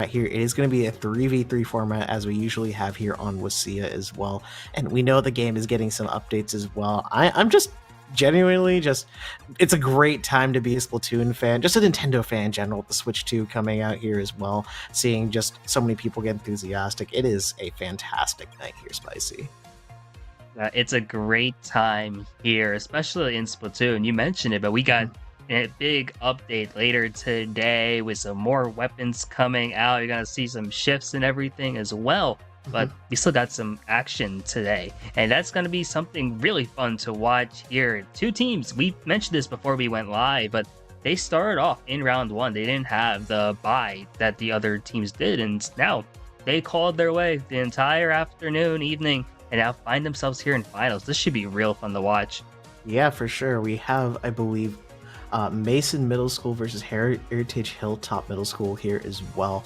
here, it is going to be a 3v3 format as we usually have here on WSSEA as well. And we know the game is getting some updates as well. I'm just genuinely just, it's a great time to be a Splatoon fan, just a Nintendo fan in general, with the Switch 2 coming out here as well, seeing just so many people get enthusiastic. It is a fantastic night here, Spicy. It's a great time here, especially in Splatoon. You mentioned it, but we got a big update later today with some more weapons coming out. You're going to see some shifts and everything as well. But we still got some action today. And that's going to be something really fun to watch here. Two teams, we mentioned this before we went live, but they started off in round one. They didn't have the bye that the other teams did. And now they called their way the entire afternoon, evening, and now find themselves here in finals. This should be real fun to watch. Yeah, for sure. We have, I believe, Mason Middle School versus Heritage Hilltop Middle School here as well.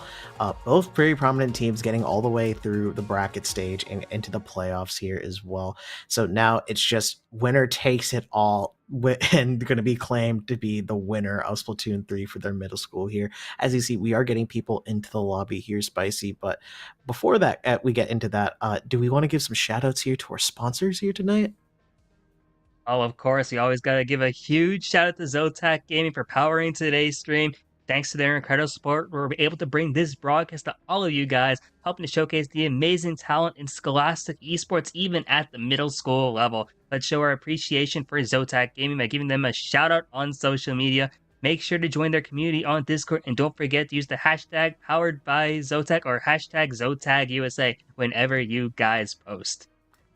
Both very prominent teams getting all the way through the bracket stage and into the playoffs here as well. So now it's just winner takes it all and going to be claimed to be the winner of Splatoon 3 for their middle school here. As you see, we are getting people into the lobby here, Spicy. But before that, we get into that, do we want to give some shout outs here to our sponsors here tonight? Oh, of course, we always got to give a huge shout out to Zotac Gaming for powering today's stream. Thanks to their incredible support, we're able to bring this broadcast to all of you guys, helping to showcase the amazing talent in Scholastic esports, even at the middle school level. Let's show our appreciation for Zotac Gaming by giving them a shout out on social media. Make sure to join their community on Discord, and don't forget to use the hashtag powered by Zotac or hashtag ZotagUSA whenever you guys post.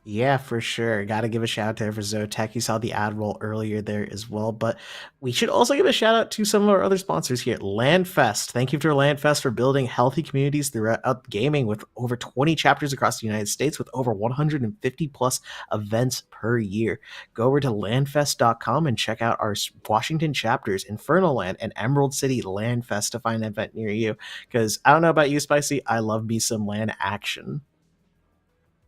Yeah, for sure. Got to give a shout out there for Zotac. You saw the ad roll earlier there as well, but we should also give a shout out to some of our other sponsors here. LandFest. Thank you to LandFest for building healthy communities throughout gaming with over 20 chapters across the United States with over 150 plus events per year. Go over to landfest.com and check out our Washington chapters, Infernal Land and Emerald City LandFest to find an event near you. Because I don't know about you, Spicy, I love me some land action.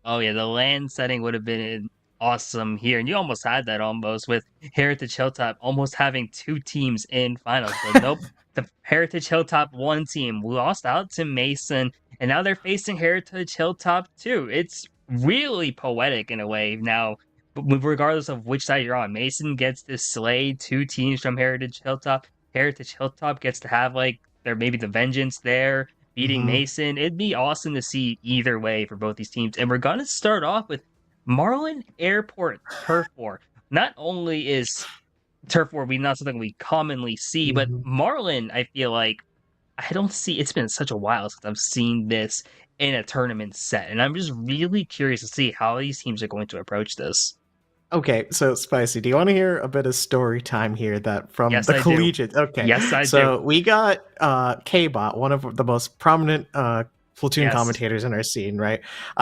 Oh yeah, the land setting would have been awesome here, and you almost had that almost with Heritage Hilltop almost having two teams in finals. But nope, the Heritage Hilltop one team lost out to Mason, and now they're facing Heritage Hilltop 2. It's really poetic in a way now, regardless of which side you're on. Mason gets to slay two teams from Heritage Hilltop. Heritage Hilltop gets to have like maybe the vengeance there, beating Mason. It'd be awesome to see either way for both these teams. And we're going to start off with Marlin Airport Turf War. Not only is Turf War not something we commonly see, but Marlin, I feel like, I don't see, it's been such a while since I've seen this in a tournament set. And I'm just really curious to see how these teams are going to approach this. Okay, so Spicy, do you want to hear a bit of story time here that from Yes, the I collegiate? Do. Okay, yes, I do. So we got K-Bot, one of the most prominent Splatoon commentators in our scene, right?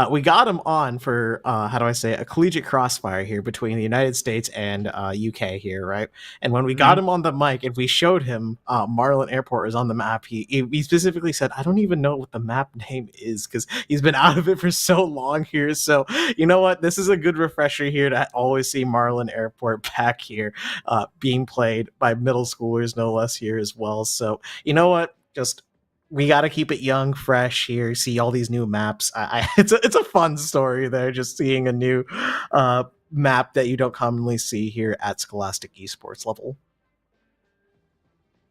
We got him on for a collegiate crossfire here between the United States and UK here, right? And when we got him on the mic and we showed him Marlin Airport was on the map, he specifically said, I don't even know what the map name is because he's been out of it for so long here. So you know what? This is a good refresher here to always see Marlin Airport back here being played by middle schoolers, no less here as well. So you know what? We got to keep it young, fresh here. See all these new maps. It's a fun story there, just seeing a new map that you don't commonly see here at Scholastic Esports level.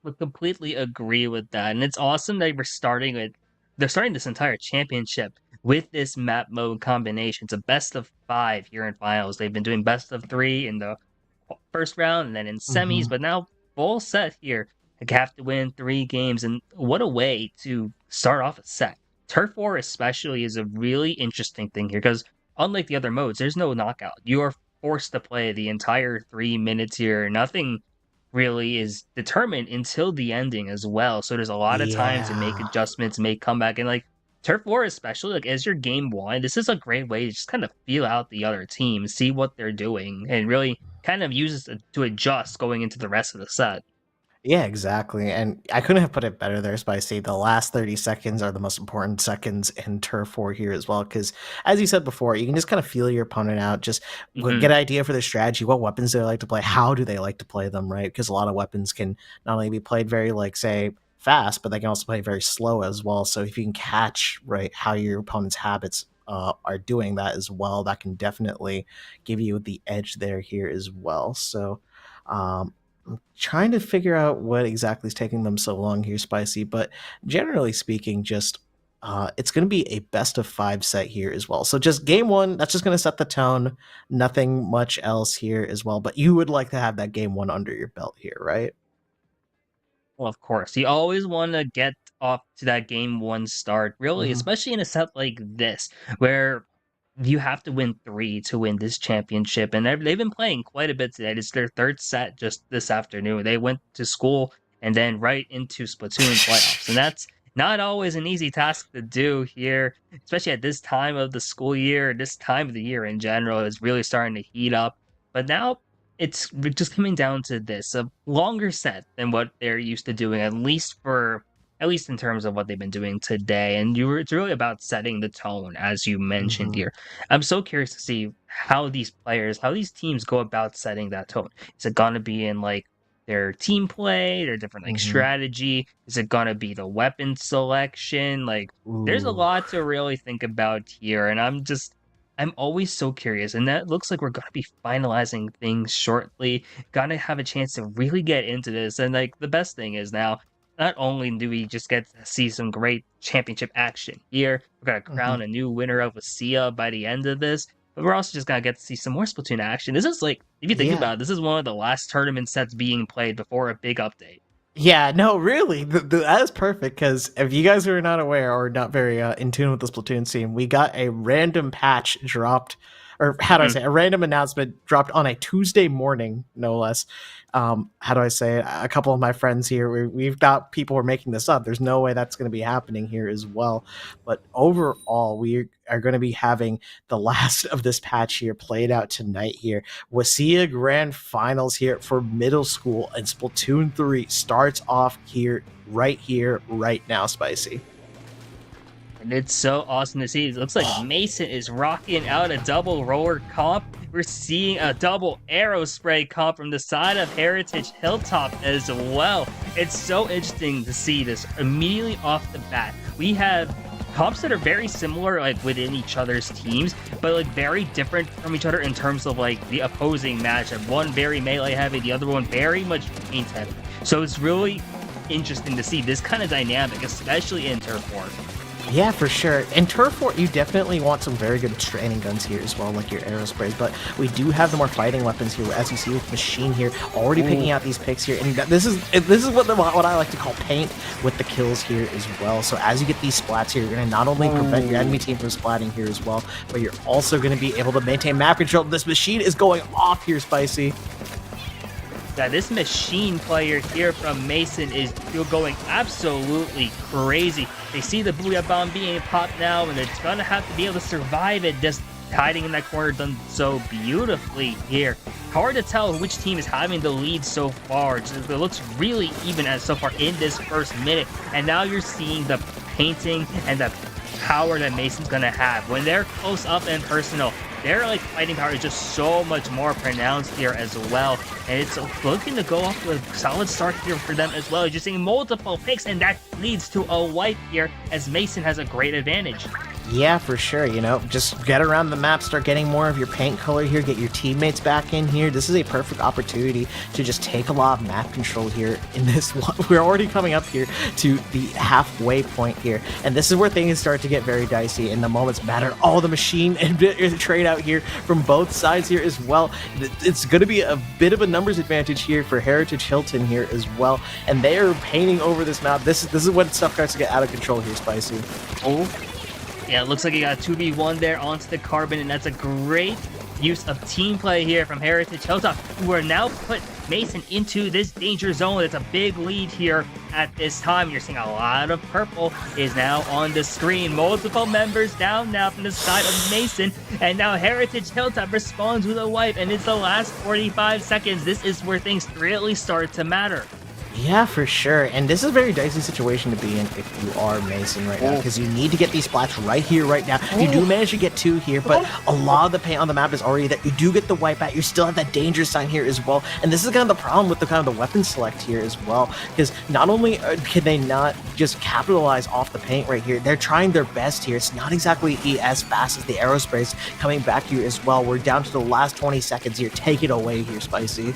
I completely agree with that, and it's awesome that they're starting this entire championship with this map mode combination. It's a best of 5 here in finals. They've been doing best of 3 in the first round and then in semis, but now full set here. They have to win 3 games, and what a way to start off a set. Turf War especially is a really interesting thing here, because unlike the other modes, there's no knockout. You are forced to play the entire 3 minutes here. Nothing really is determined until the ending as well, so there's a lot of time to make adjustments, make comeback, and like Turf War especially, like as your game 1, this is a great way to just kind of feel out the other team, see what they're doing, and really kind of use it to adjust going into the rest of the set. Yeah, exactly. And I couldn't have put it better there, Spicy. The last 30 seconds are the most important seconds in Turf War here as well. Because as you said before, you can just kind of feel your opponent out, just get an idea for their strategy, what weapons do they like to play, how do they like to play them, right? Because a lot of weapons can not only be played very, like, say, fast, but they can also play very slow as well. So if you can catch right how your opponent's habits are doing that as well, that can definitely give you the edge there here as well. So I'm trying to figure out what exactly is taking them so long here, Spicy. But generally speaking, just it's going to be a best of 5 set here as well. So just game one, that's just going to set the tone. Nothing much else here as well. But you would like to have that game one under your belt here, right? Well, of course, you always want to get off to that game one start, really, Hmm. especially in a set like this, where you have to win 3 to win this championship. And they've been playing quite a bit today. It's their third set just this afternoon. They went to school and then right into Splatoon playoffs. And that's not always an easy task to do here, especially at this time of the school year, this time of the year in general is really starting to heat up. But now it's just coming down to this a longer set than what they're used to doing, at least in terms of what they've been doing today. And it's really about setting the tone, as you mentioned Hmm. here. I'm so curious to see how these players, how these teams go about setting that tone. Is it gonna be in like their team play, their different like Hmm. strategy? Is it gonna be the weapon selection? Like there's a Ooh. lot to really think about here, and I'm always so curious, and that looks like we're gonna be finalizing things shortly. Gonna have a chance to really get into this, and like the best thing is now, not only do we just get to see some great championship action here, we're gonna Hmm. crown a new winner of WSSEA by the end of this, but we're also just gonna get to see some more Splatoon action. This is like, if you think Yeah. about it, this is one of the last tournament sets being played before a big update. Yeah, no, really, that is perfect because if you guys are not aware or not very in tune with the Splatoon scene, we got a random patch dropped, or how do I Mhm. say, a random announcement dropped on a Tuesday morning, no less. How do I say it? A couple of my friends here, we've got people who are making this up. There's no way that's going to be happening here as well. But overall, we are going to be having the last of this patch here played out tonight here. WSSEA Grand Finals here for middle school, and Splatoon 3 starts off here, right now, Spicy. And it's so awesome to see. It looks like Mason is rocking out a double roller comp. We're seeing a double arrow spray comp from the side of Heritage Hilltop as well. It's so interesting to see this immediately off the bat. We have comps that are very similar, like within each other's teams, but like very different from each other in terms of like the opposing matchup. One very melee heavy, the other one very much paint heavy. So it's really interesting to see this kind of dynamic, especially in Turf War. Yeah, for sure. In Turf War, you definitely want some very good training guns here as well, like your arrow sprays. But we do have the more fighting weapons here, as you see with Machine here, already picking Ooh. out these picks here. And this is what I like to call paint with the kills here as well. So as you get these splats here, you're going to not only prevent your enemy team from splatting here as well, but you're also going to be able to maintain map control. This Machine is going off here, Spicy. Yeah, this Machine player here from Mason is still going absolutely crazy. They see the Booyah Bomb being popped now, and it's gonna have to be able to survive it, just hiding in that corner, done so beautifully here. Hard to tell which team is having the lead so far. It looks really even as so far in this first minute, and now you're seeing the painting and the power that Mason's gonna have. When they're close up and personal, their like fighting power is just so much more pronounced here as well, and it's looking to go off to a solid start here for them as well. You're seeing multiple picks, and that leads to a wipe here as Mason has a great advantage. Yeah, for sure. Just get around the map, start getting more of your paint color here, get your teammates back in here. This is a perfect opportunity to just take a lot of map control here in this one. We're already coming up here to the halfway point here, and this is where things start to get very dicey and the moments matter. All the Machine and trade out here from both sides here as well. It's going to be a bit of a numbers advantage here for Heritage Hilton here as well, and they are painting over this map. This is when stuff starts to get out of control here, Spicy. Oh, yeah, it looks like he got a 2v1 there onto the Carbon, and that's a great use of team play here from Heritage Hilltop, who are now put Mason into this danger zone. It's a big lead here at this time. You're seeing a lot of purple is now on the screen. Multiple members down now from the side of Mason, and now Heritage Hilltop responds with a wipe, and it's the last 45 seconds. This is where things really start to matter. Yeah, for sure. And this is a very dicey situation to be in if you are Mason right now, Oh, because you need to get these splats right here, right now. You do oh, manage to get two here, but a lot of the paint on the map is already that. You do get the wipeout. You still have that danger sign here as well. And this is kind of the problem with the kind of the weapon select here as well, because not only can they not just capitalize off the paint right here, they're trying their best here. It's not exactly as fast as the aerospace coming back here as well. We're down to the last 20 seconds here. Take it away here, Spicy.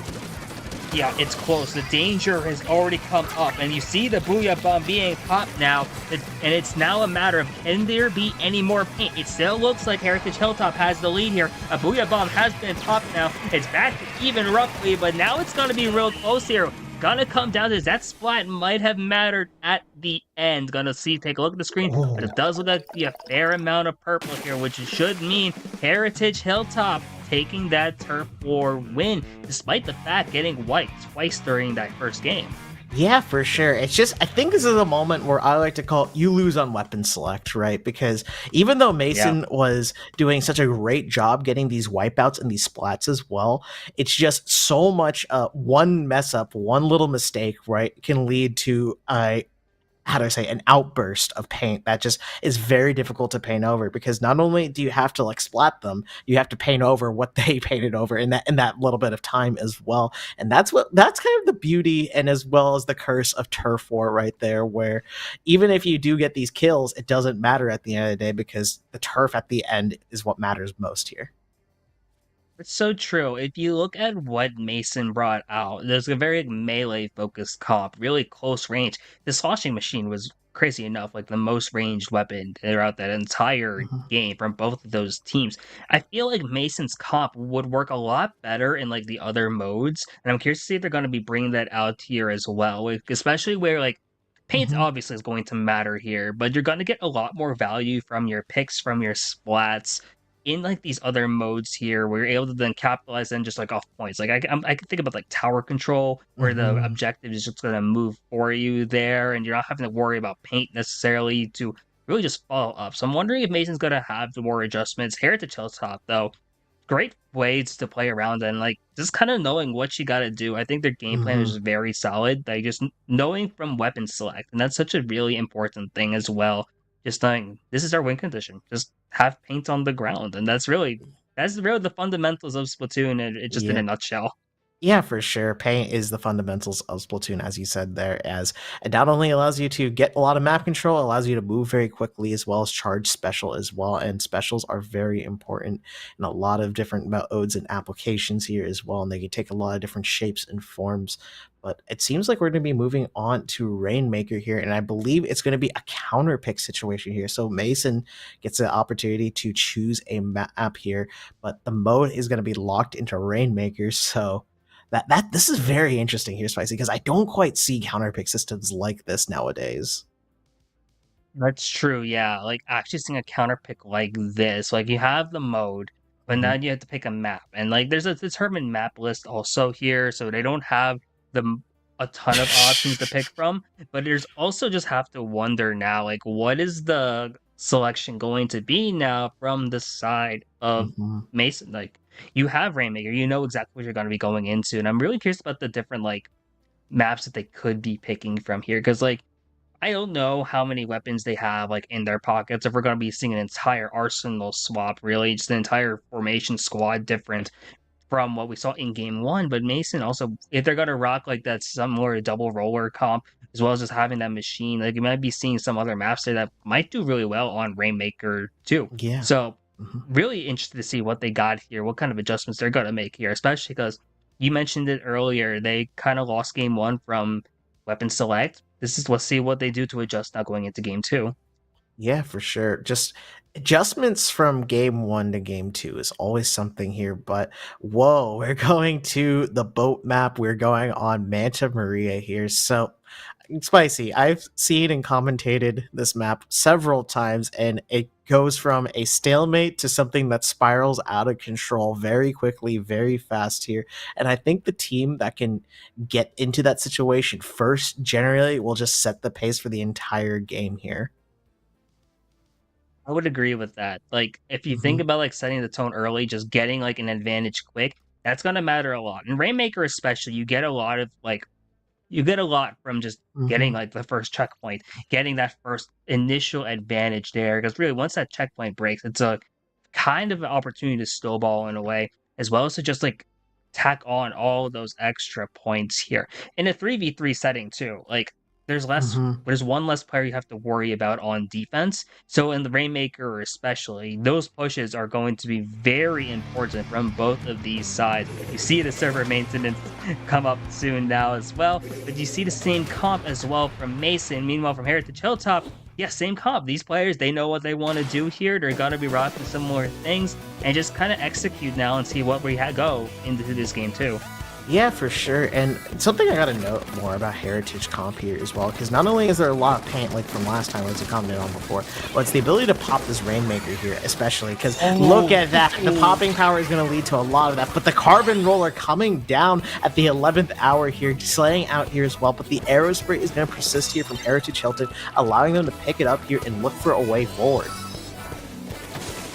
yeah, it's close. The danger has already come up, and you see the Booyah Bomb being popped now, and it's now a matter of can there be any more paint? It still looks like Heritage Hilltop has the lead here. A Booyah Bomb has been popped now. It's back to even roughly, but now it's going to be real close here. Gonna come down to that splat might have mattered at the end. Gonna see, take a look at the screen, but it Oh. does look like a fair amount of purple here, which should mean Heritage Hilltop taking that turf war win, despite the fact getting wiped twice during that first game. Yeah, for sure. It's just, I think this is a moment where I like to call you lose on weapon select, right? Because even though Yeah. Mason was doing such a great job getting these wipeouts and these splats as well, it's just so much one mess up, one little mistake, right, can lead to a how do I say an outburst of paint that just is very difficult to paint over because not only do you have to like splat them, you have to paint over what they painted over in that little bit of time as well. And that's kind of the beauty and as well as the curse of turf war right there, where even if you do get these kills, it doesn't matter at the end of the day because the turf at the end is what matters most here. It's so true. If you look at what Mason brought out, there's a very melee focused comp, really close range. This washing machine was crazy enough, like the most ranged weapon throughout that entire Mhm. game from both of those teams. I feel like Mason's comp would work a lot better in like the other modes, and I'm curious to see if they're going to be bringing that out here as well, especially where like paint Mhm. obviously is going to matter here, but you're going to get a lot more value from your picks, from your splats in like these other modes here where you're able to then capitalize and just like off points. Like I can think about like tower control where the Mhm. objective is just going to move for you there, and you're not having to worry about paint necessarily to really just follow up. So I'm wondering if Mason's going to have the more adjustments. Heritage Hilltop though, great ways to play around and like just kind of knowing what you got to do. I think their game plan is Mhm. just very solid. Like just knowing from weapon select, and that's such a really important thing as well. Just knowing this is our win condition. Just have paint on the ground, and that's really the fundamentals of Splatoon. It just in a Yeah. nutshell. Yeah, for sure. Paint is the fundamentals of Splatoon, as you said there, as it not only allows you to get a lot of map control, it allows you to move very quickly as well as charge special as well. And specials are very important in a lot of different modes and applications here as well. And they can take a lot of different shapes and forms. But it seems like we're going to be moving on to Rainmaker here. And I believe it's going to be a counter pick situation here. So Mason gets the opportunity to choose a map here, but the mode is going to be locked into Rainmaker. So this is very interesting here, Spicy, because I don't quite see counterpick systems like this nowadays. That's true, yeah. Like actually seeing a counter pick like this, like you have the mode, but Mhm. now you have to pick a map, and like there's a determined map list also here, so they don't have a ton of options to pick from. But there's also just have to wonder now, like what is the selection going to be now from the side of Mhm. Mason? Like you have Rainmaker, you know exactly what you're going to be going into, and I'm really curious about the different like maps that they could be picking from here, because like I don't know how many weapons they have like in their pockets. If we're going to be seeing an entire arsenal swap, really, just an entire formation squad different from what we saw in game one. But Mason also, if they're going to rock like that similar double roller comp, as well as just having that machine, like you might be seeing some other maps there that might do really well on Rainmaker too. Yeah. So Mhm. really interested to see what they got here, what kind of adjustments they're going to make here, especially because you mentioned it earlier. They kind of lost game one from weapon select. This is let's see what they do to adjust now going into game two. Yeah, for sure. Just adjustments from game one to game two is always something here. But whoa, we're going to the boat map. We're going on Manta Maria here. So Spicy, I've seen and commentated this map several times, and it goes from a stalemate to something that spirals out of control very quickly, very fast here. And I think the team that can get into that situation first generally will just set the pace for the entire game here. I would agree with that. Like if you think Hmm. about like setting the tone early, just getting like an advantage quick, that's gonna matter a lot. And Rainmaker especially, you get a lot of like you get a lot from just getting Mhm. like the first checkpoint, getting that first initial advantage there. Because really, once that checkpoint breaks, it's a kind of an opportunity to snowball in a way, as well as to just like tack on all those extra points here in a 3v3 setting too. Like Mhm. there's one less player you have to worry about on defense. So in the Rainmaker especially, those pushes are going to be very important from both of these sides. You see the server maintenance come up soon now as well, but you see the same comp as well from Mason. Meanwhile, from Heritage Hilltop, yeah, same comp. These players, they know what they want to do here. They're gonna be rocking similar things and just kind of execute now and see what we go into this game too. Yeah, for sure. And something I gotta note more about Heritage Comp here as well, because not only is there a lot of paint like from last time, as I commented on before, but it's the ability to pop this Rainmaker here, especially because look at that. The popping power is going to lead to a lot of that, but the Carbon Roller coming down at the 11th hour here, slaying out here as well, but the Arrow Spray is going to persist here from Heritage Hilton, allowing them to pick it up here and look for a way forward.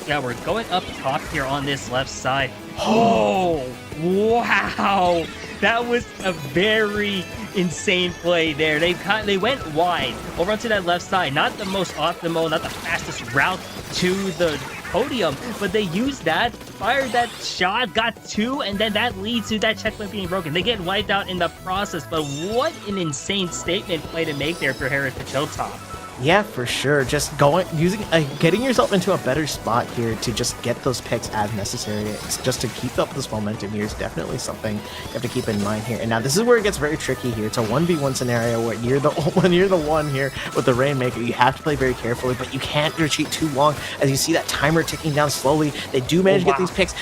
Yeah, we're going up top here on this left side. Oh, wow. That was a very insane play there. They went wide over onto that left side. Not the most optimal, not the fastest route to the podium, but they used that, fired that shot, got two, and then that leads to that checkpoint being broken. They get wiped out in the process, but what an insane statement play to make there for Heritage Hilltop. Yeah, for sure. Just getting yourself into a better spot here to just get those picks as necessary. Just to keep up this momentum here is definitely something you have to keep in mind here. And now this is where it gets very tricky here. It's a 1v1 scenario where when you're the one here with the Rainmaker, you have to play very carefully, but you can't retreat too long as you see that timer ticking down slowly. They do manage to get these picks.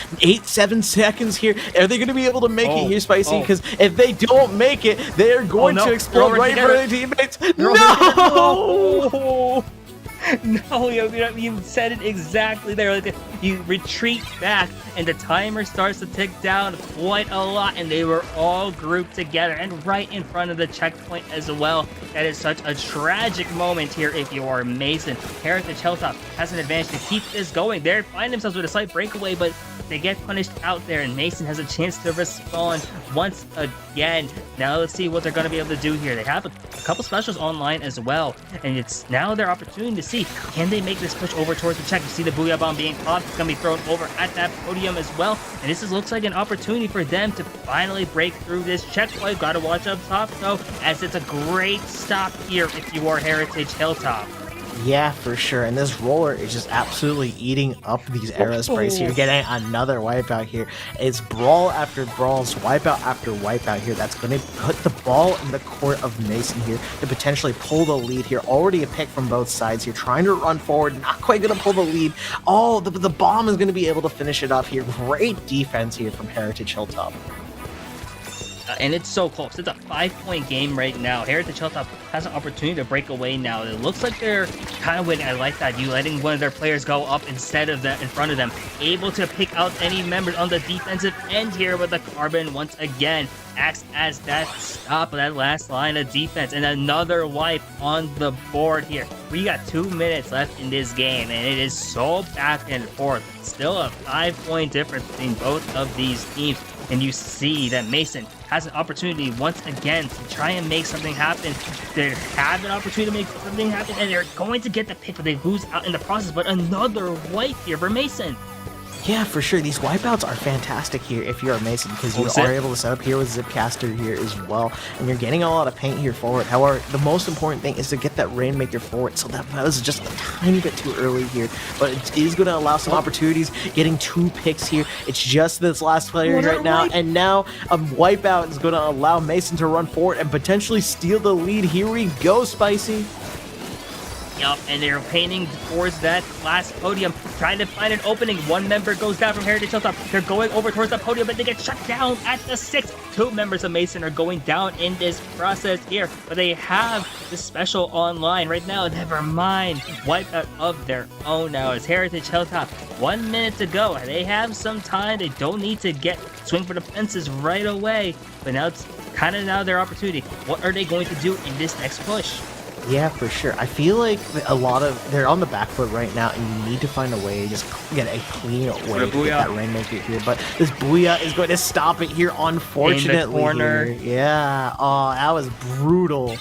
7 seconds here. Are they going to be able to make it here, Spicy? Because if they don't make it, they are going to explode right in front of their teammates. No! No, you said it exactly there. Like, you retreat back, and the timer starts to tick down quite a lot, and they were all grouped together and right in front of the checkpoint as well. That is such a tragic moment here if you are Mason. Heritage Hilltop has an advantage to keep this going. They find themselves with a slight breakaway, but they get punished out there, and Mason has a chance to respond once again. Now let's see what they're going to be able to do here. They have a couple specials online as well, and it's now their opportunity to see, can they make this push over towards the check? You see the Booyah Bomb being popped. It's going to be thrown over at that podium as well, and this looks like an opportunity for them to finally break through this checkpoint. Got to watch up top, though, as it's a great stop here if you are Heritage Hilltop. Yeah, for sure. And this roller is just absolutely eating up these arrow sprays here, getting another wipeout here. It's brawl after brawls, wipeout after wipeout here. That's going to put the ball in the court of Mason here to potentially pull the lead here. Already a pick from both sides here, trying to run forward, not quite going to pull the lead. Oh, the bomb is going to be able to finish it off here. Great defense here from Heritage Hilltop. And it's so close. It's a 5-point game right now. Heritage Hilltop has an opportunity to break away now. It looks like they're kind of winning. I like that. You letting one of their players go up instead of that in front of them. Able to pick out any members on the defensive end here with the Carbon once again. Acts as that stop of that last line of defense. And another wipe on the board here. We got 2 minutes left in this game, and it is so back and forth. Still a 5-point difference between both of these teams. And you see that Mason has an opportunity once again to try and make something happen. They have an opportunity to make something happen, and they're going to get the pick, but they lose out in the process. But another wipe here for Mason. Yeah, for sure. These wipeouts are fantastic here if you're a Mason, because you are able to set up here with Zipcaster here as well, and you're getting a lot of paint here forward. However, the most important thing is to get that Rainmaker forward, so that was just a tiny bit too early here, but it is going to allow some opportunities, getting 2 picks here. It's just this last player right now, and now a wipeout is going to allow Mason to run forward and potentially steal the lead. Here we go, Spicy. Yup, and they're painting towards that last podium, trying to find an opening. One member goes down from Heritage Hilltop. They're going over towards the podium, but they get shut down at the 6th. 2 members of Mason are going down in this process here, but they have the special online right now. Never mind. Wipeout of their own now. It's Heritage Hilltop. 1 minute to go. They have some time. They don't need to swing for the fences right away, but now it's kind of now their opportunity. What are they going to do in this next push? Yeah, for sure. I feel like a lot of they're on the back foot right now, and you need to find a way to just get a clean For the way to get booyah that Rainmaker here. But this Booyah is going to stop it here, in the unfortunately. corner. Here. Yeah. Oh, that was brutal.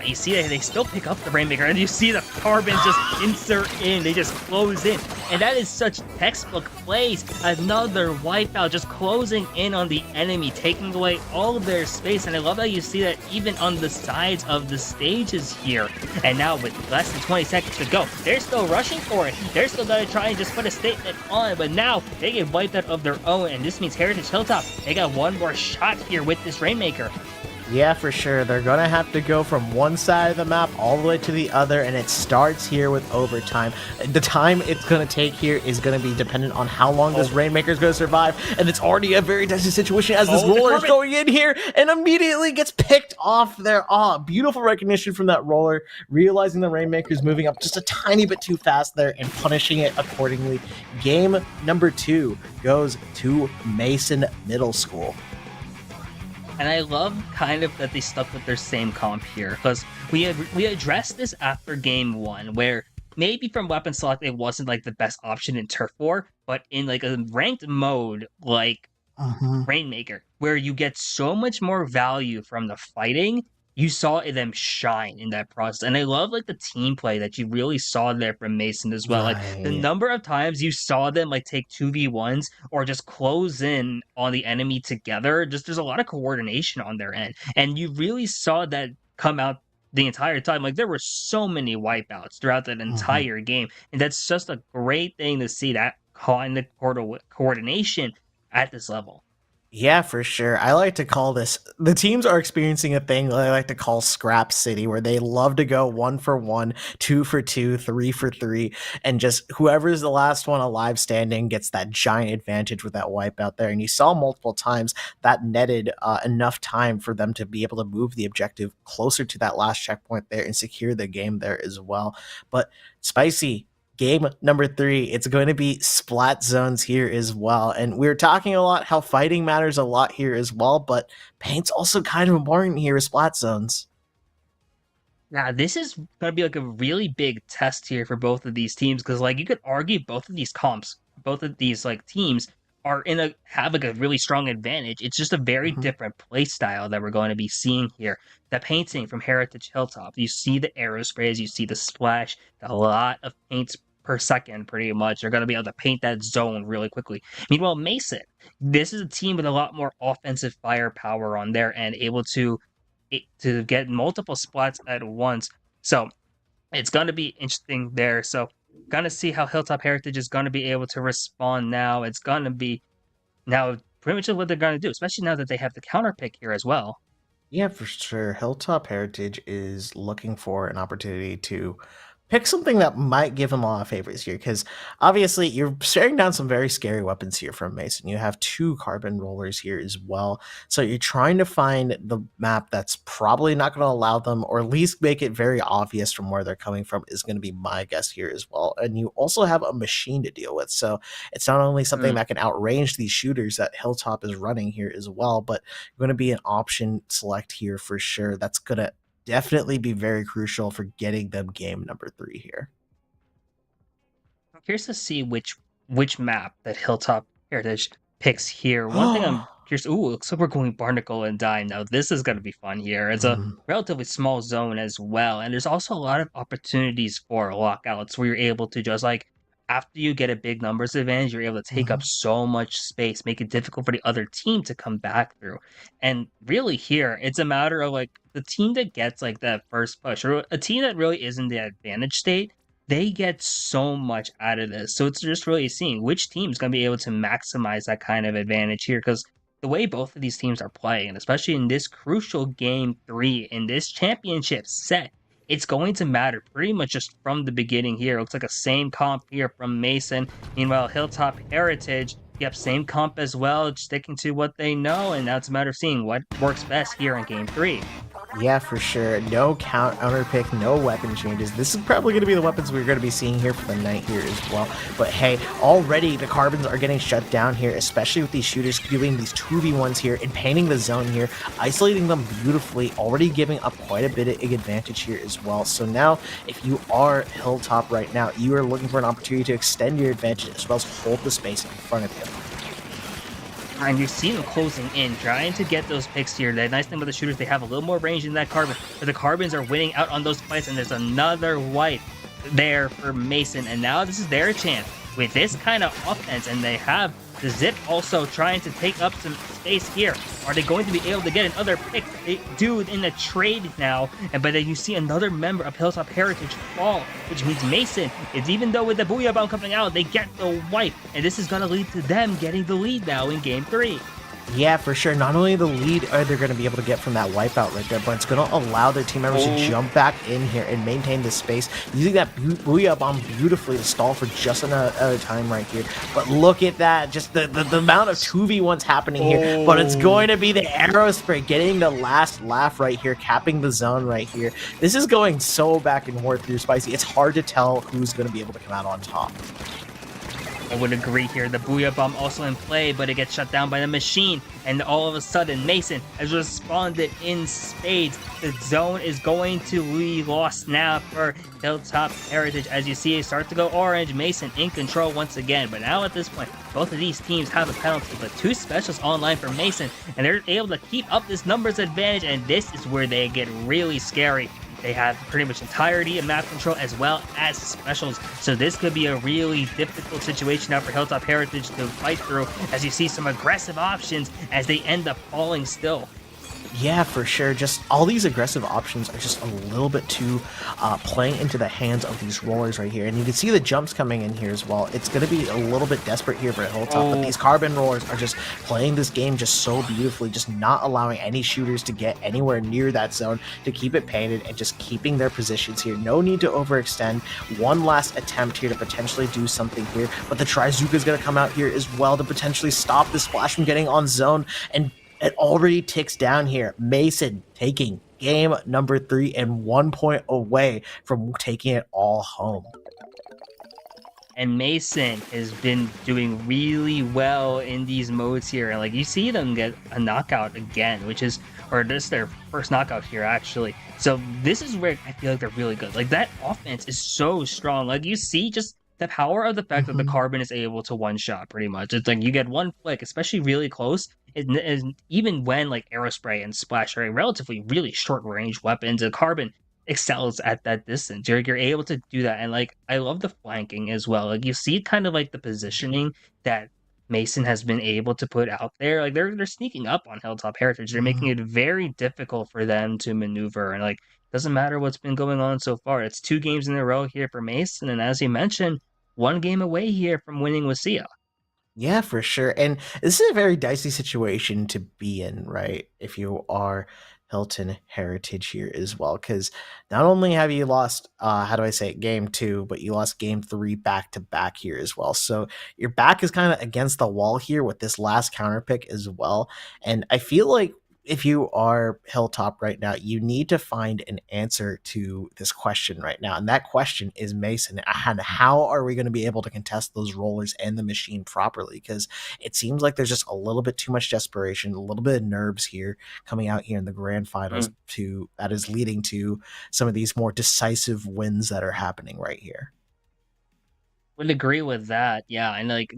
You see that they still pick up the Rainmaker, and you see the carbons just insert in, they just close in. And that is such textbook plays. Another wipeout just closing in on the enemy, taking away all of their space. And I love how you see that even on the sides of the stages here. And now with less than 20 seconds to go, they're still rushing for it. They're still gonna try and just put a statement on, but now they get wiped out of their own. And this means Heritage Hilltop, they got one more shot here with this Rainmaker. Yeah, for sure. They're going to have to go from one side of the map all the way to the other, and it starts here with overtime. The time it's going to take here is going to be dependent on how long this Rainmaker is going to survive, and it's already a very dicey situation as this roller is going in here and immediately gets picked off there. Ah, beautiful recognition from that roller, realizing the Rainmaker is moving up just a tiny bit too fast there and punishing it accordingly. Game number 2 goes to Mason Middle School. And I love kind of that they stuck with their same comp here, because we addressed this after game 1, where maybe from weapon select it wasn't like the best option in Turf War, but in like a ranked mode like Rainmaker, where you get so much more value from the fighting, you saw them shine in that process. And I love like the team play that you really saw there from Mason as well. Like the number of times you saw them like take 2v1s or just close in on the enemy together. Just there's a lot of coordination on their end. And you really saw that come out the entire time. Like there were so many wipeouts throughout that entire game. And that's just a great thing to see, that kind of coordination at this level. Yeah, for sure. I like to call this, the teams are experiencing a thing that I like to call Scrap City, where they love to go 1 for 1, 2 for 2, 3 for 3, and just whoever's the last one alive standing gets that giant advantage with that wipeout there. And you saw multiple times that netted enough time for them to be able to move the objective closer to that last checkpoint there and secure the game there as well. But Spicy, game number 3, it's going to be splat zones here as well. And we are talking a lot how fighting matters a lot here as well, but paint's also kind of important here with splat zones. Now, this is going to be like a really big test here for both of these teams, because like you could argue both of these comps, both of these like teams are have like a really strong advantage. It's just a very different play style that we're going to be seeing here. The painting from Heritage Hilltop, you see the aerosprays, you see the splash, a lot of paints per second pretty much. They're going to be able to paint that zone really quickly. Meanwhile, Mason, this is a team with a lot more offensive firepower on their end, able to get multiple splats at once. So it's going to be interesting there. So going to see how Hilltop Heritage is going to be able to respond now. It's going to be now pretty much what they're going to do, especially now that they have the counter pick here as well. Yeah, for sure. Hilltop Heritage is looking for an opportunity to pick something that might give him a lot of favors here, because obviously you're staring down some very scary weapons here from Mason. You have 2 carbon rollers here as well, so you're trying to find the map that's probably not going to allow them, or at least make it very obvious from where they're coming from, is going to be my guess here as well. And you also have a machine to deal with, so it's not only something that can outrange these shooters that Hilltop is running here as well, but going to be an option select here for sure that's going to definitely be very crucial for getting them game number 3 here. I'm curious to see which map that Hilltop Heritage picks here. One thing I'm curious. Ooh, looks like we're going Barnacle and Dime. Now this is going to be fun here. It's a relatively small zone as well, and there's also a lot of opportunities for lockouts where you're able to just like, after you get a big numbers advantage, you're able to take up so much space, make it difficult for the other team to come back through. And really here, it's a matter of like the team that gets like that first push, or a team that really is in the advantage state, they get so much out of this. So it's just really seeing which team is going to be able to maximize that kind of advantage here, because the way both of these teams are playing, and especially in this crucial game 3 in this championship set, it's going to matter pretty much just from the beginning here. It looks like a same comp here from Mason. Meanwhile, Hilltop Heritage, yep, same comp as well, sticking to what they know, and now it's a matter of seeing what works best here in game 3. Yeah, for sure. No counter pick, no weapon changes. This is probably going to be the weapons we're going to be seeing here for the night here as well. But hey, already the Carbons are getting shut down here, especially with these shooters doing these 2v1s here and painting the zone here, isolating them beautifully, already giving up quite a bit of advantage here as well. So now, if you are Hilltop right now, you are looking for an opportunity to extend your advantage as well as hold the space in front of you. And you see them closing in, trying to get those picks here. The nice thing about the shooters, they have a little more range than that Carbon, but the Carbons are winning out on those fights, and there's another wipe there for Mason, and now this is their chance with this kind of offense, and they have the Zip also trying to take up some space here. Are they going to be able to get another pick? They do in the trade now, but then you see another member of Hilltop Heritage fall, which means Mason is, even though with the Booyah Bomb coming out, they get the wipe, and this is going to lead to them getting the lead now in Game 3. Yeah, for sure. Not only the lead are they going to be able to get from that wipeout right there, but it's going to allow their team members to jump back in here and maintain the space, using that Booyah Bomb beautifully to stall for just another time right here. But look at that, just the amount of 2v1s happening here, but it's going to be the arrow spray getting the last laugh right here, capping the zone right here. This is going so back and forth through Spicy. It's hard to tell who's going to be able to come out on top. I would agree here. The Booyah Bomb also in play, but it gets shut down by the machine. And all of a sudden, Mason has responded in spades. The zone is going to be lost now for Hilltop Heritage. As you see, it starts to go orange. Mason in control once again. But now at this point, both of these teams have a penalty, but 2 specials online for Mason. And they're able to keep up this numbers advantage. And this is where they get really scary. They have pretty much entirety of map control as well as specials. So this could be a really difficult situation now for Hilltop Heritage to fight through, as you see some aggressive options as they end up falling still. Yeah, for sure. Just all these aggressive options are just a little bit too playing into the hands of these rollers right here. And you can see the jumps coming in here as well. It's going to be a little bit desperate here for Hilltop, but these Carbon rollers are just playing this game just so beautifully, just not allowing any shooters to get anywhere near that zone to keep it painted and just keeping their positions here. No need to overextend. One last attempt here to potentially do something here, but the Trizuka is going to come out here as well to potentially stop the Splash from getting on zone, and it already ticks down here. Mason taking game number 3 and 1 point away from taking it all home. And Mason has been doing really well in these modes here. And like you see them get a knockout again, which is, or this is their first knockout here actually. So this is where I feel like they're really good. Like that offense is so strong. Like you see just the power of the fact that the Carbon is able to one shot pretty much. It's like you get one flick, especially really close. And even when like Aerospray and Splash are relatively really short range weapons, the Carbon excels at that distance. You're able to do that, and like I love the flanking as well. Like you see kind of like the positioning that Mason has been able to put out there. Like they're sneaking up on Hilltop Heritage. They're making it very difficult for them to maneuver, and like doesn't matter what's been going on so far. It's 2 games in a row here for Mason, and as you mentioned, 1 game away here from winning WSSEA. Yeah, for sure. And this is a very dicey situation to be in, right? If you are Hilton Heritage here as well, because not only have you lost, how do I say it, game 2, but you lost game 3 back to back here as well. So your back is kind of against the wall here with this last counter pick as well. And I feel like if you are Hilltop right now, you need to find an answer to this question right now. And that question is Mason. And how are we going to be able to contest those rollers and the machine properly? Because it seems like there's just a little bit too much desperation, a little bit of nerves here coming out here in the grand finals that is leading to some of these more decisive wins that are happening right here. Would agree with that. Yeah, and like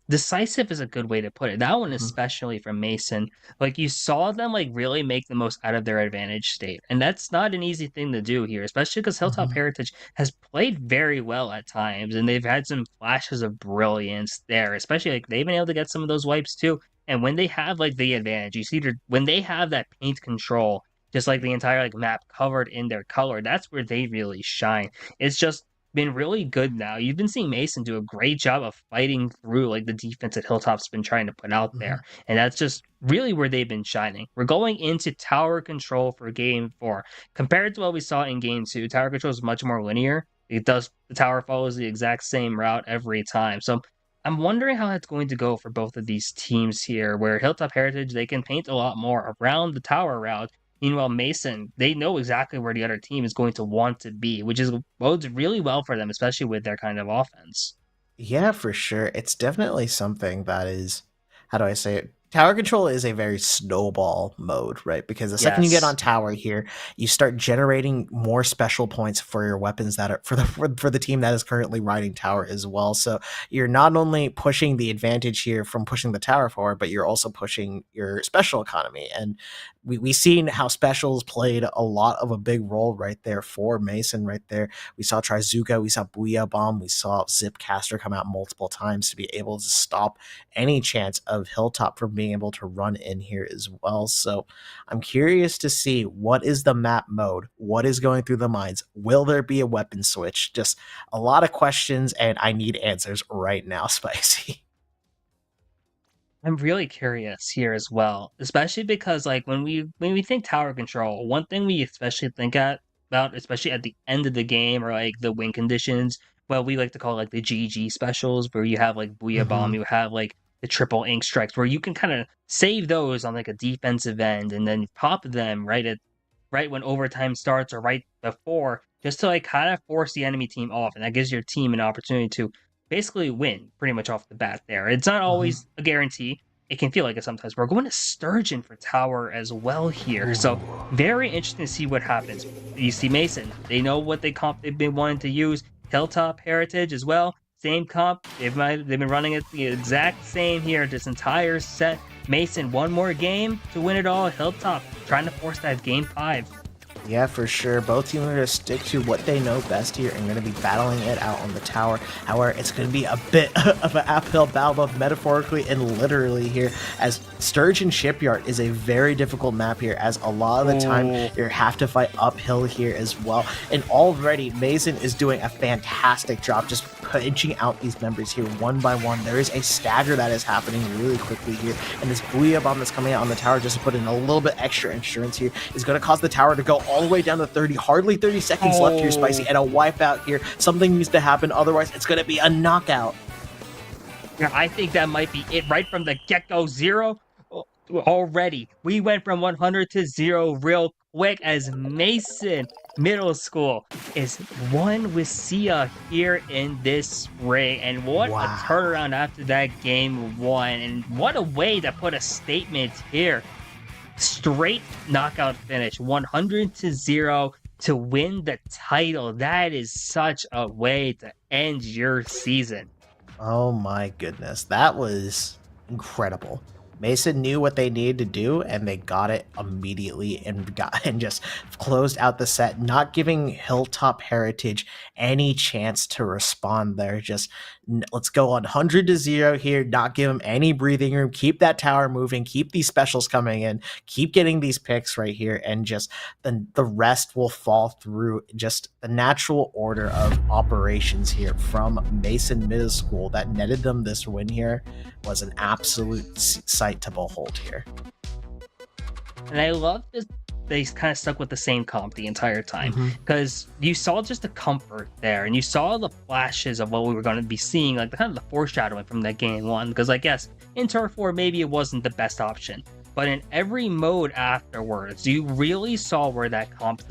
decisive is a good way to put it. That one, Mhm. especially from Mason, like you saw them like really make the most out of their advantage state, and that's not an easy thing to do here, especially because Hilltop Mhm. Heritage has played very well at times, and they've had some flashes of brilliance there. Especially like they've been able to get some of those wipes too. And when they have like the advantage, you see when they have that paint control, just like the entire like map covered in their color, that's where they really shine. It's just been really good now. You've been seeing Mason do a great job of fighting through like the defense that Hilltop's been trying to put out there. Mhm. And that's just really where they've been shining. We're going into tower control for game 4. Compared to what we saw in game 2, tower control is much more linear. The tower follows the exact same route every time. So I'm wondering how that's going to go for both of these teams here, where Hilltop Heritage, they can paint a lot more around the tower route. Meanwhile, Mason, they know exactly where the other team is going to want to be, which is bodes really well for them, especially with their kind of offense. Yeah, for sure. It's definitely something that is, how do I say it? Tower control is a very snowball mode, right? Because the second you get on Yes. tower here, you start generating more special points for your weapons that are for the team that is currently riding tower as well. So you're not only pushing the advantage here from pushing the tower forward, but you're also pushing your special economy. And we seen how specials played a lot of a big role right there for Mason right there. We saw Trizuka, we saw Booyah Bomb, we saw Zipcaster come out multiple times to be able to stop any chance of Hilltop from being able to run in here as well. So I'm curious to see what is the map mode, what is going through the minds, will there be a weapon switch? Just a lot of questions, and I need answers right now, Spicy. I'm really curious here as well, especially because like when we think tower control, one thing we especially think about, especially at the end of the game or like the win conditions, well, we like to call like the GG specials, where you have like Booyah Bomb, Mm-hmm. you have like the triple ink strikes, where you can kind of save those on like a defensive end and then pop them right when overtime starts or right before, just to like kind of force the enemy team off, and that gives your team an opportunity to basically win pretty much off the bat there. It's not always a guarantee. It can feel like it sometimes. We're going to Sturgeon for tower as well here. So Ooh. very interesting to see what happens. You see Mason. They know what they've been wanting to use. Hilltop Heritage as well. Same comp. They've been running it the exact same here this entire set. Mason, one more game to win it all. Hilltop trying to force that game 5. Yeah, for sure. Both teams are going to stick to what they know best here and going to be battling it out on the tower. However, it's going to be a bit of an uphill battle, both metaphorically and literally here, as Sturgeon Shipyard is a very difficult map here, as a lot of the time Oh, you have to fight uphill here as well. And already, Mason is doing a fantastic job just pinching out these members here one by one. There is a stagger that is happening really quickly here, and this Booyah Bomb that's coming out on the tower just to put in a little bit extra insurance here is going to cause the tower to go all the way down to 30, hardly 30 seconds left here, Spicy, and a wipeout here. Something needs to happen, otherwise it's going to be a knockout. yeah, I think that might be it right from the get-go. 0 already. We went from 100 to 0 real quick as Mason Middle School is one with Sia here in this spring. And what a Wow. turnaround after that game 1. And what a way to put a statement here. Straight knockout finish, 100 to 0 to win the title. That is such a way to end your season. Oh my goodness. That was incredible. Mason knew what they needed to do and they got it immediately and got and just closed out the set, not giving Hilltop Heritage any chance to respond there. Just let's go on 100 to 0 here, not give them any breathing room, keep that tower moving, keep these specials coming in, keep getting these picks right here, and just then the rest will fall through just the natural order of operations here from Mason Middle School that netted them this win here was an absolute sight to behold here. And I love this. They kind of stuck with the same comp the entire time, Mm-hmm. because you saw just the comfort there, and you saw the flashes of what we were going to be seeing, like the kind of the foreshadowing from that game 1. Because I guess in Turf War maybe it wasn't the best option, but in every mode afterwards, you really saw where that comp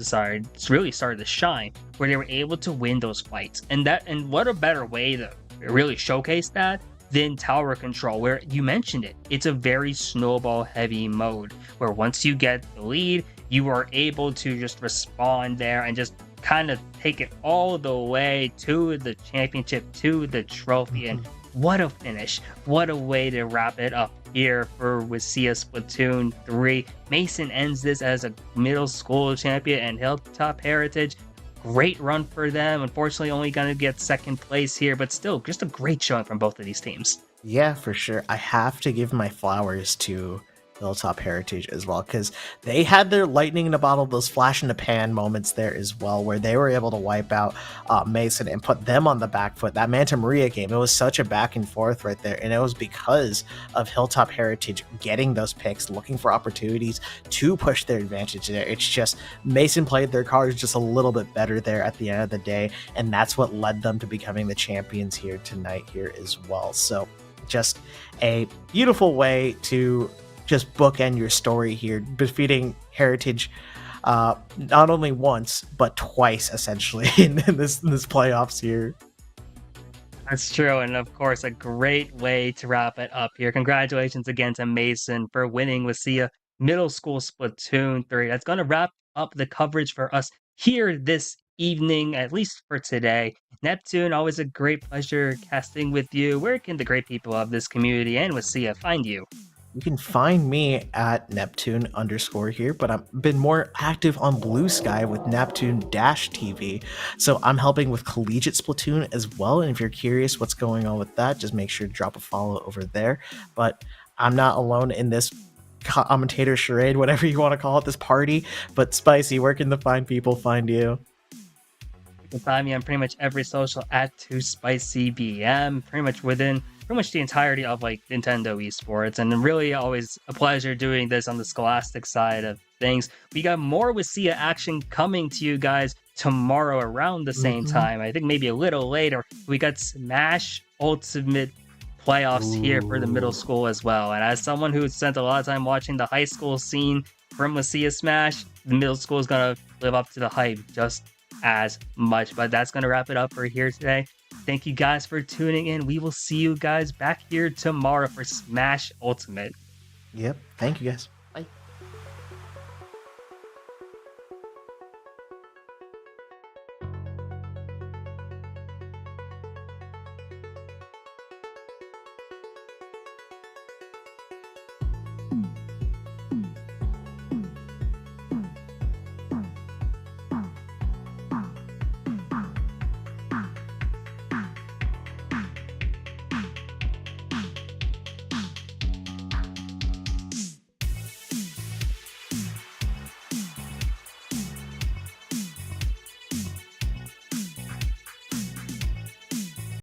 really started to shine, where they were able to win those fights, and what a better way to really showcase that than tower control, where you mentioned it. It's a very snowball heavy mode where once you get the lead, you are able to just respond there and just kind of take it all the way to the championship, to the trophy. And what a finish. What a way to wrap it up here for WSSEA Splatoon 3. Mason ends this as a middle school champion, and Hilltop Heritage, great run for them. Unfortunately, only going to get second place here, but still, just a great showing from both of these teams. Yeah, for sure. I have to give my flowers to Hilltop Heritage as well, because they had their lightning in a bottle, those flash in the pan moments there as well, where they were able to wipe out Mason and put them on the back foot. That Manta Maria game, it was such a back and forth right there, and it was because of Hilltop Heritage getting those picks, looking for opportunities to push their advantage there. It's just Mason played their cards just a little bit better there at the end of the day, and that's what led them to becoming the champions here tonight here as well. So just a beautiful way to just bookend your story here, defeating Heritage not only once but twice essentially in this playoffs here. That's true, and of course, a great way to wrap it up here. Congratulations again to Mason for winning WSSEA Middle School Splatoon 3. That's going to wrap up the coverage for us here this evening, at least for today. Neptune, always a great pleasure casting with you. Where can the great people of this community and WSSEA find you? You can find me at Neptune underscore here, but I've been more active on Blue Sky with Neptune TV. So I'm helping with collegiate Splatoon as well. And if you're curious what's going on with that, just make sure to drop a follow over there. But I'm not alone in this commentator charade, whatever you want to call it, this party. But Spicy, where can the fine people find you? You can find me on pretty much every social at 2SpicyBM, pretty much the entirety of like Nintendo esports, and really always a pleasure doing this on the Scholastic side of things. We got more WSSEA action coming to you guys tomorrow around the same time. I think maybe a little later. We got Smash Ultimate playoffs here for the middle school as well. And as someone who spent a lot of time watching the high school scene from WSSEA Smash, the middle school is gonna live up to the hype just as much. But that's gonna wrap it up for here today. Thank you guys for tuning in. We will see you guys back here tomorrow for Smash Ultimate. Yep. Thank you guys. Bye.